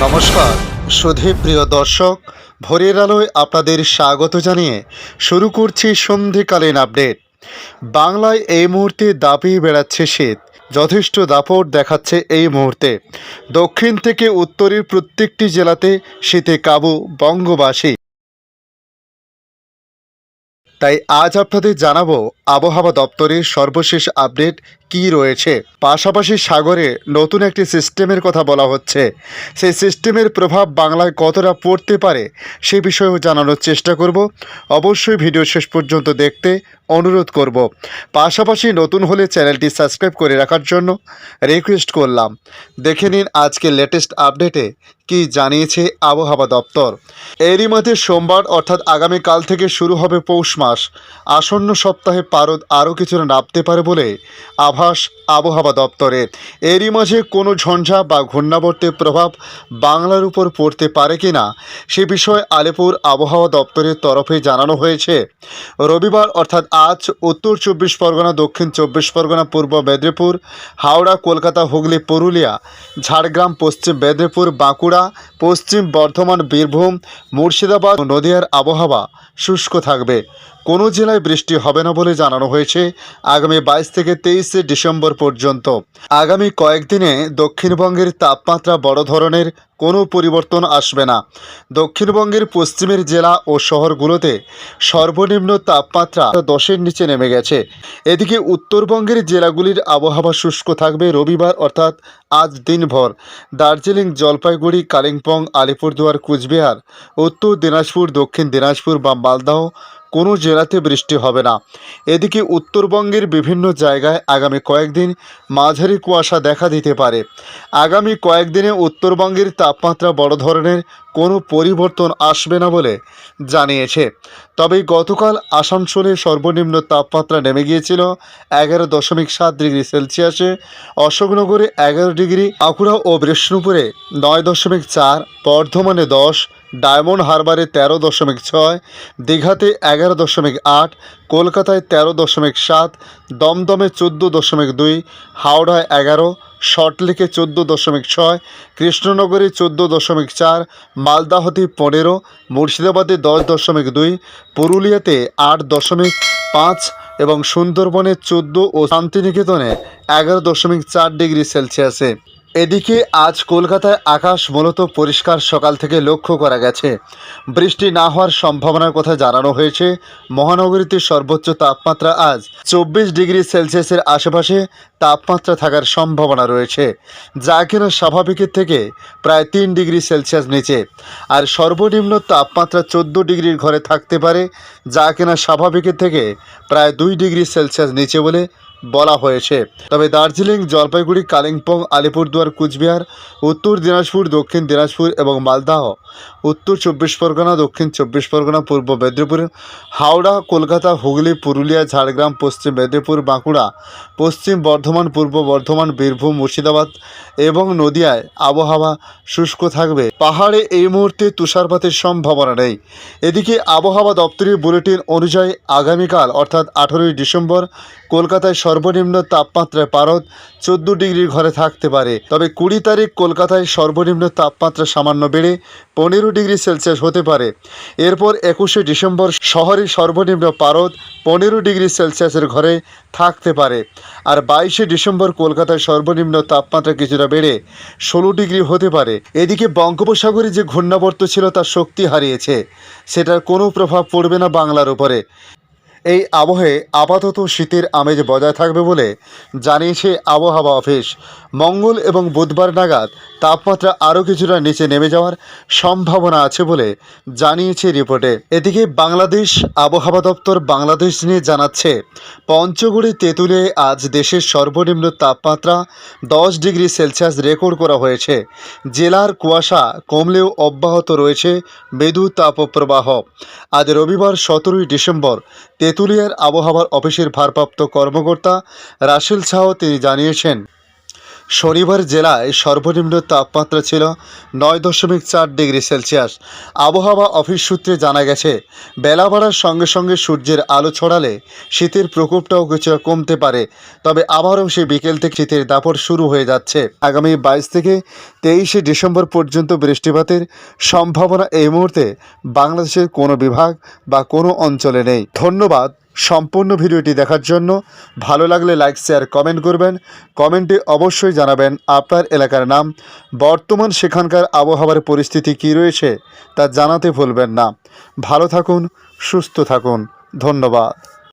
নমস্কার সুধী প্রিয় দর্শক, ভোরের আলোয় আপনাদের স্বাগত জানিয়ে শুরু করছি সন্ধিকালীন আপডেট। বাংলায় এই মুহূর্তে দাপিয়ে বেড়াচ্ছে শীত, যথেষ্ট দাপট দেখাচ্ছে এই মুহূর্তে। দক্ষিণ থেকে উত্তরের প্রত্যেকটি জেলাতে শীতে কাবু বঙ্গবাসী। তাই আজ আপনাদের জানাবো আবহাওয়া দপ্তরের সর্বশেষ আপডেট কি রয়েছে। পাশাপাশি সাগরে নতুন একটি সিস্টেমের কথা বলা হচ্ছে, সেই সিস্টেমের প্রভাব বাংলায় কতটা পড়তে পারে সে বিষয়েও জানানোর চেষ্টা করব। অবশ্যই ভিডিও শেষ পর্যন্ত দেখতে অনুরোধ করব। পাশাপাশি নতুন হলে চ্যানেলটি সাবস্ক্রাইব করে রাখার জন্য রিকোয়েস্ট করলাম। দেখে নিন আজকে লেটেস্ট আপডেটে কি জানিয়েছে আবহাওয়া দপ্তর। এরই মধ্যে সোমবার অর্থাৎ আগামীকাল থেকে শুরু হবে পৌষ মাস। আসন্ন সপ্তাহে পারদ আরও কিছুটা নামতে পারে বলে আভাস আবহাওয়া দপ্তরের। এরই মাঝে কোনো ঝঞ্ঝা বা ঘূর্ণাবর্তের প্রভাব বাংলার উপর পড়তে পারে কিনা সে বিষয়ে আলিপুর আবহাওয়া দপ্তরের তরফে জানানো হয়েছে। রবিবার অর্থাৎ আজ উত্তর 24 পরগনা, দক্ষিণ 24 পরগনা, পূর্ব মেদিনীপুর, হাওড়া, কলকাতা, হুগলি, পুরুলিয়া, ঝাড়গ্রাম, পশ্চিম মেদিনীপুর, বাঁকুড়া, পশ্চিম বর্ধমান, বীরভূম, মুর্শিদাবাদ ও নদিয়ার আবহাওয়া শুষ্ক থাকবে। কোনো জেলায় বৃষ্টি হবে না বলে জানানো হয়েছে আগামী 22 থেকে 23 ডিসেম্বর পর্যন্ত। আগামী কয়েকদিনে দক্ষিণবঙ্গের তাপমাত্রা বড় ধরনের কোনো পরিবর্তন আসবে না। দক্ষিণবঙ্গের পশ্চিমের জেলা ও শহরগুলোতে সর্বনিম্ন তাপমাত্রা 10-এর নিচে নেমে গেছে। এদিকে উত্তরবঙ্গের জেলাগুলির আবহাওয়া শুষ্ক থাকবে রবিবার অর্থাৎ আজ দিনভর। দার্জিলিং, জলপাইগুড়ি, কালিম্পং, আলিপুরদুয়ার, কুচবিহার, উত্তর দিনাজপুর, দক্ষিণ দিনাজপুর বা মালদহ কোনো জেলাতে বৃষ্টি হবে না। এদিকে উত্তরবঙ্গের বিভিন্ন জায়গায় আগামী কয়েকদিন মাঝারি কুয়াশা দেখা দিতে পারে। আগামী কয়েকদিনে উত্তরবঙ্গের তাপমাত্রা বড় ধরনের কোনো পরিবর্তন আসবে না বলে জানিয়েছে। তবে গতকাল আসানসোলে সর্বনিম্ন তাপমাত্রা নেমে গিয়েছিল 11.7 ডিগ্রি সেলসিয়াসে, অশোকনগরে 11 ডিগ্রি, বাঁকুড়া ও বিষ্ণুপুরে 9.4, বর্ধমানে 10, ডায়মন্ড হারবারে 13.6, দীঘাতে 11.8, কলকাতায় 13.7, দমদমে 14.2, হাওড়ায় 11, সল্টলেকে 14.6, কৃষ্ণনগরে 14.4, মালদাহতে 15, মুর্শিদাবাদে 10.2, পুরুলিয়াতে 8.5 এবং সুন্দরবনে 14 ও শান্তিনিকেতনে 11.4 ডিগ্রি সেলসিয়াসে। এদিকে আজ কলকাতায় আকাশ মূলত পরিষ্কার সকাল থেকে লক্ষ্য করা গেছে। বৃষ্টি না হওয়ার সম্ভাবনার কথা জানানো হয়েছে। মহানগরীতে সর্বোচ্চ তাপমাত্রা আজ 24 ডিগ্রি সেলসিয়াসের আশেপাশে তাপমাত্রা থাকার সম্ভাবনা রয়েছে, যা কিনা স্বাভাবিকের থেকে প্রায় 3 ডিগ্রি সেলসিয়াস নিচে। আর সর্বনিম্ন তাপমাত্রা 14 ডিগ্রির ঘরে থাকতে পারে, যা কিনা স্বাভাবিকের থেকে প্রায় 2 ডিগ্রি সেলসিয়াস নিচে বলে বলা হয়েছে। তবে দার্জিলিং, জলপাইগুড়ি, কালিম্পং, আলিপুরদুয়ার, কুচবিহার, উত্তর দিনাজপুর, দক্ষিণ দিনাজপুর এবং মালদহ, উত্তর 24 পরগনা, দক্ষিণ 24 পরগনা, পূর্ব মেদিনীপুর, হাওড়া, কলকাতা, হুগলি, পুরুলিয়া, ঝাড়গ্রাম, পশ্চিম মেদিনীপুর, বাঁকুড়া, পশ্চিম বর্ধমান, পূর্ব বর্ধমান, বীরভূম, মুর্শিদাবাদ এবং নদিয়ায় আবহাওয়া শুষ্ক থাকবে। পাহাড়ে এই মুহূর্তে তুষারপাতের সম্ভাবনা নেই। এদিকে আবহাওয়া দপ্তরের বুলেটিন অনুযায়ী আগামীকাল অর্থাৎ 18 ডিসেম্বর কলকাতায় সর্বনিম্ন তাপমাত্রায় পারদ 14 ডিগ্রির ঘরে থাকতে পারে। তবে 20 তারিখ কলকাতায় সর্বনিম্ন তাপমাত্রা সামান্য বেড়ে 15 ডিগ্রি সেলসিয়াস হতে পারে। এরপর 21 ডিসেম্বর শহরে সর্বনিম্ন পারদ 15 ডিগ্রি সেলসিয়াসের ঘরে থাকতে পারে। আর 22 ডিসেম্বর কলকাতায় সর্বনিম্ন তাপমাত্রা কিছুটা বেড়ে 16 ডিগ্রি হতে পারে। এদিকে বঙ্গোপসাগরে যে ঘূর্ণাবর্ত ছিল তার শক্তি হারিয়েছে, সেটার কোনো প্রভাব পড়বে না বাংলার উপরে। এই আবহে আপাতত শীতের আমেজ বজায় থাকবে বলে জানিয়েছে আবহাওয়া অফিস। মঙ্গল এবং বুধবার নাগাদ তাপমাত্রা আরও কিছুটা নিচে নেমে যাওয়ার সম্ভাবনা আছে বলে জানিয়েছে রিপোর্টে। এদিকে বাংলাদেশ আবহাওয়া দপ্তর বাংলাদেশ নিয়ে জানাচ্ছে, পঞ্চগড়ে তেঁতুলিয়ায় আজ দেশের সর্বনিম্ন তাপমাত্রা 10 ডিগ্রি সেলসিয়াস রেকর্ড করা হয়েছে। জেলার কুয়াশা কমলেও অব্যাহত রয়েছে মৃদু তাপপ্রবাহ। আজ রবিবার 17 ডিসেম্বর তেঁতুলিয়ার আবহাওয়ার অফিসের ভারপ্রাপ্ত কর্মকর্তা রাসেল শাহ তিনি জানিয়েছেন, শনিবার জেলায় সর্বনিম্ন তাপমাত্রা ছিল 9.4 ডিগ্রি সেলসিয়াস। আবহাওয়া অফিস সূত্রে জানা গেছে, বেলা বাড়ার সঙ্গে সঙ্গে সূর্যের আলো ছড়ালে শীতের প্রকোপটাও কিছুটা কমতে পারে। তবে আবারও সে বিকেল থেকে শীতের দাপট শুরু হয়ে যাচ্ছে। আগামী 22 থেকে 23শে ডিসেম্বর পর্যন্ত বৃষ্টিপাতের সম্ভাবনা এই মুহূর্তে বাংলাদেশের কোনো বিভাগ বা কোনো অঞ্চলে নেই। ধন্যবাদ সম্পূর্ণ ভিডিওটি দেখার জন্য। ভালো লাগলে লাইক, শেয়ার, কমেন্ট করবেন। কমেন্টে অবশ্যই জানাবেন আপনার এলাকার নাম, বর্তমান সেখানকার আবহাওয়ার পরিস্থিতি কী রয়েছে তা জানাতে ভুলবেন না। ভালো থাকুন, সুস্থ থাকুন। ধন্যবাদ।